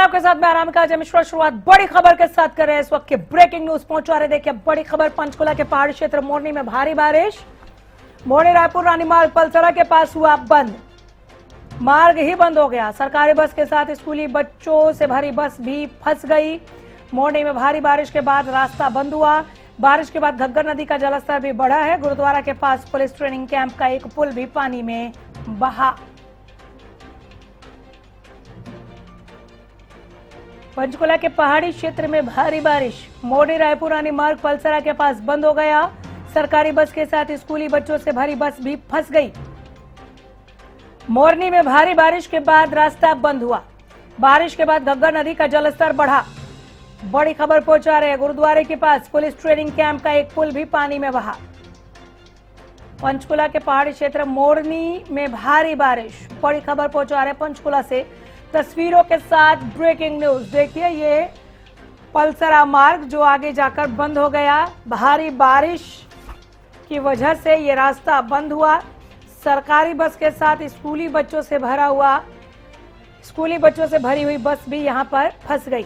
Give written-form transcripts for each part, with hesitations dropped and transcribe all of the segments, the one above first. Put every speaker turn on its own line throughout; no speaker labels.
आपके साथ मैं आराम का अजय मिश्रा। शुरुआत बड़ी खबर के साथ कर रहे हैं। इस वक्त की ब्रेकिंग न्यूज पहुंचा रहे। देखिए बड़ी खबर, पंचकुला के पहाड़ी क्षेत्र मोरनी में भारी बारिश। मोरनी रायपुर रानी मार्ग पलसरा के पास हुआ बंद, मार्ग ही बंद हो गया। सरकारी बस के साथ स्कूली बच्चों से भरी बस भी फंस गई। मोरनी में भारी बारिश के बाद रास्ता बंद हुआ। बारिश के बाद घग्गर नदी का जलस्तर भी बढ़ा है। गुरुद्वारा के पास पुलिस ट्रेनिंग कैंप का एक पुल भी पानी में बहा। पंचकुला के पहाड़ी क्षेत्र में भारी बारिश। मोरनी रायपुर रानी मार्ग पलसरा के पास बंद हो गया। सरकारी बस के साथ स्कूली बच्चों से भरी बस भी फंस गई। मोरनी में भारी बारिश के बाद रास्ता बंद हुआ। बारिश के बाद घग्गर नदी का जलस्तर बढ़ा। बड़ी खबर पहुंचा रहे हैं। गुरुद्वारे के पास पुलिस ट्रेनिंग कैंप का एक पुल भी पानी में बहा। पंचकुला के पहाड़ी क्षेत्र मोरनी में भारी बारिश। बड़ी खबर पहुंचा रहे हैं पंचकुला से तस्वीरों के साथ ब्रेकिंग न्यूज। देखिए ये पलसरा मार्ग जो आगे जाकर बंद हो गया। भारी बारिश की वजह से ये रास्ता बंद हुआ। सरकारी बस के साथ स्कूली बच्चों से भरी हुई बस भी यहां पर फंस गई।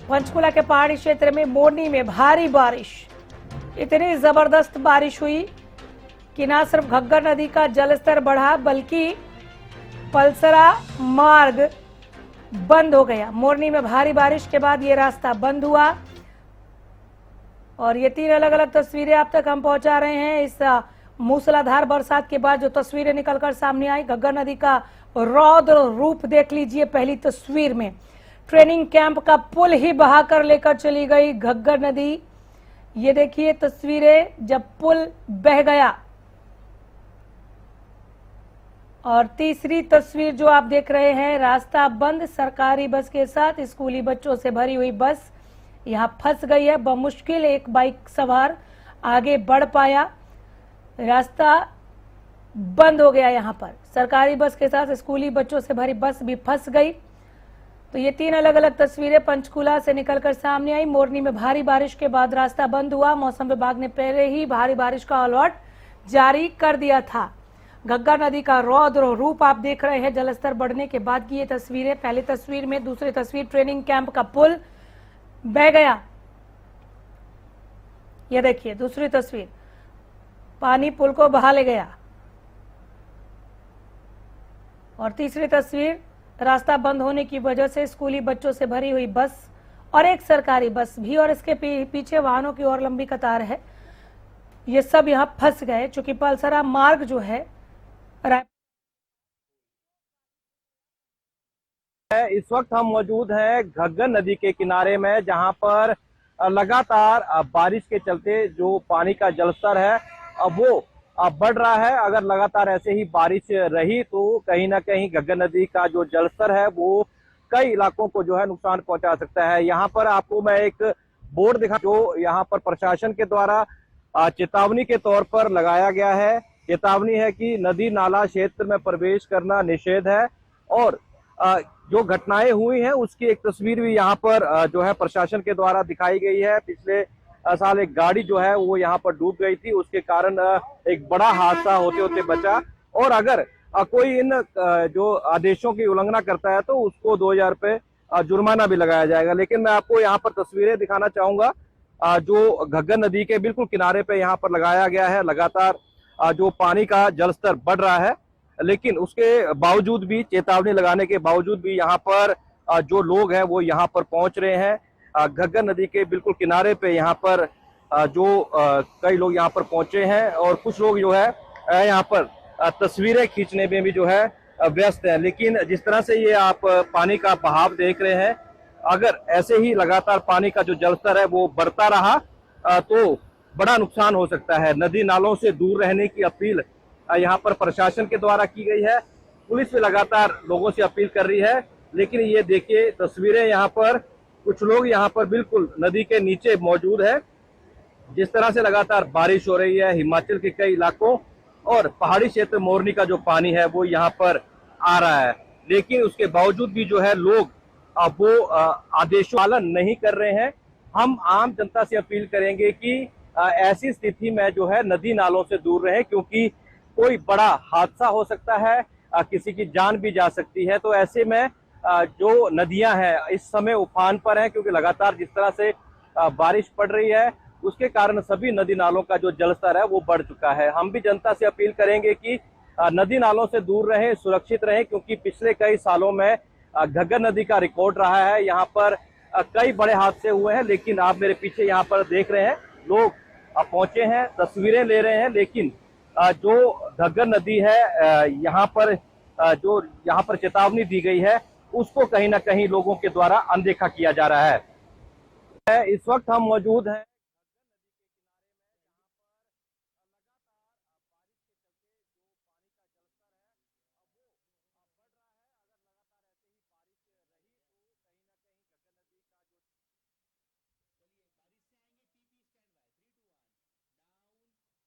पंचकुला के पहाड़ी क्षेत्र में मोरनी में भारी बारिश। इतनी जबरदस्त बारिश हुई कि न सिर्फ घग्गर नदी का जलस्तर बढ़ा बल्कि पलसरा मार्ग बंद हो गया। मोरनी में भारी बारिश के बाद ये रास्ता बंद हुआ और ये 3 अलग अलग तस्वीरें आप तक हम पहुंचा रहे हैं। इस मूसलाधार बरसात के बाद जो तस्वीरें निकलकर सामने आई, घग्गर नदी का रौद्र रूप देख लीजिए। पहली तस्वीर में ट्रेनिंग कैंप का पुल ही बहाकर लेकर चली गई घग्गर नदी। ये देखिए तस्वीरें जब पुल बह गया। और तीसरी तस्वीर जो आप देख रहे हैं, रास्ता बंद। सरकारी बस के साथ स्कूली बच्चों से भरी हुई बस यहां फंस गई है। बमुश्किल एक बाइक सवार आगे बढ़ पाया। रास्ता बंद हो गया। यहां पर सरकारी बस के साथ स्कूली बच्चों से भरी बस भी फंस गई। तो ये 3 अलग अलग तस्वीरें पंचकुला से निकलकर सामने आई। मोरनी में भारी बारिश के बाद रास्ता बंद हुआ। मौसम विभाग ने पहले ही भारी बारिश का अलर्ट जारी कर दिया था। घग्गर नदी का रौद्र रूप आप देख रहे हैं जलस्तर बढ़ने के बाद की ये तस्वीरें। पहली तस्वीर में, दूसरी तस्वीर ट्रेनिंग कैंप का पुल बह गया। ये देखिए दूसरी तस्वीर, पानी पुल को बहा ले गया। और तीसरी तस्वीर, रास्ता बंद होने की वजह से स्कूली बच्चों से भरी हुई बस और एक सरकारी बस भी और इसके पीछे वाहनों की और लंबी कतार है। ये सब यहां फंस गए चूंकि पलसरा मार्ग जो है
इस वक्त हम मौजूद हैं घग्गर नदी के किनारे में, जहां पर लगातार बारिश के चलते जो पानी का जलस्तर है वो बढ़ रहा है। अगर लगातार ऐसे ही बारिश रही तो कहीं ना कहीं घग्गर नदी का जो जलस्तर है वो कई इलाकों को जो है नुकसान पहुंचा सकता है। यहाँ पर आपको मैं एक बोर्ड दिखा जो यहाँ पर प्रशासन के द्वारा चेतावनी के तौर पर लगाया गया है। चेतावनी है कि नदी नाला क्षेत्र में प्रवेश करना निषेध है। और जो घटनाएं हुई हैं उसकी एक तस्वीर भी यहाँ पर जो है प्रशासन के द्वारा दिखाई गई है। पिछले साल एक गाड़ी जो है वो यहाँ पर डूब गई थी, उसके कारण एक बड़ा हादसा होते होते बचा। और अगर कोई इन जो आदेशों की उल्लंघना करता है तो उसको 2000 रुपये जुर्माना भी लगाया जाएगा। लेकिन मैं आपको यहाँ पर तस्वीरें दिखाना चाहूंगा जो घग्गर नदी के बिल्कुल किनारे पे यहाँ पर लगाया गया है। लगातार जो पानी का जलस्तर बढ़ रहा है, लेकिन उसके बावजूद भी, चेतावनी लगाने के बावजूद भी यहाँ पर जो लोग हैं वो यहाँ पर पहुंच रहे हैं। घग्गर नदी के बिल्कुल किनारे पे यहाँ पर जो कई लोग यहाँ पर पहुंचे हैं और कुछ लोग जो है यहाँ पर तस्वीरें खींचने में भी जो है व्यस्त है। लेकिन जिस तरह से ये आप पानी का बहाव देख रहे हैं, अगर ऐसे ही लगातार पानी का जो जलस्तर है वो बढ़ता रहा तो बड़ा नुकसान हो सकता है। नदी नालों से दूर रहने की अपील यहाँ पर प्रशासन के द्वारा की गई है। पुलिस भी लगातार लोगों से अपील कर रही है। लेकिन ये देखिए तस्वीरें, यहाँ पर कुछ लोग यहाँ पर बिल्कुल नदी के नीचे मौजूद है। जिस तरह से लगातार बारिश हो रही है हिमाचल के कई इलाकों और पहाड़ी क्षेत्र मोरनी का जो पानी है वो यहाँ पर आ रहा है, लेकिन उसके बावजूद भी जो है लोग वो आदेशों का पालन नहीं कर रहे हैं। हम आम जनता से अपील करेंगे कि ऐसी स्थिति में जो है नदी नालों से दूर रहें, क्योंकि कोई बड़ा हादसा हो सकता है, किसी की जान भी जा सकती है। तो ऐसे में जो नदियां हैं इस समय उफान पर हैं, क्योंकि लगातार जिस तरह से बारिश पड़ रही है उसके कारण सभी नदी नालों का जो जलस्तर है वो बढ़ चुका है। हम भी जनता से अपील करेंगे कि नदी नालों से दूर रहें, सुरक्षित रहें, क्योंकि पिछले कई सालों में घग्गर नदी का रिकॉर्ड रहा है। यहाँ पर कई बड़े हादसे हुए हैं, लेकिन आप मेरे पीछे यहाँ पर देख रहे हैं लोग पहुंचे हैं, तस्वीरें ले रहे हैं, लेकिन जो घग्गर नदी है यहाँ पर जो यहाँ पर चेतावनी दी गई है उसको कहीं ना कहीं लोगों के द्वारा अनदेखा किया जा रहा है। इस वक्त हम मौजूद हैं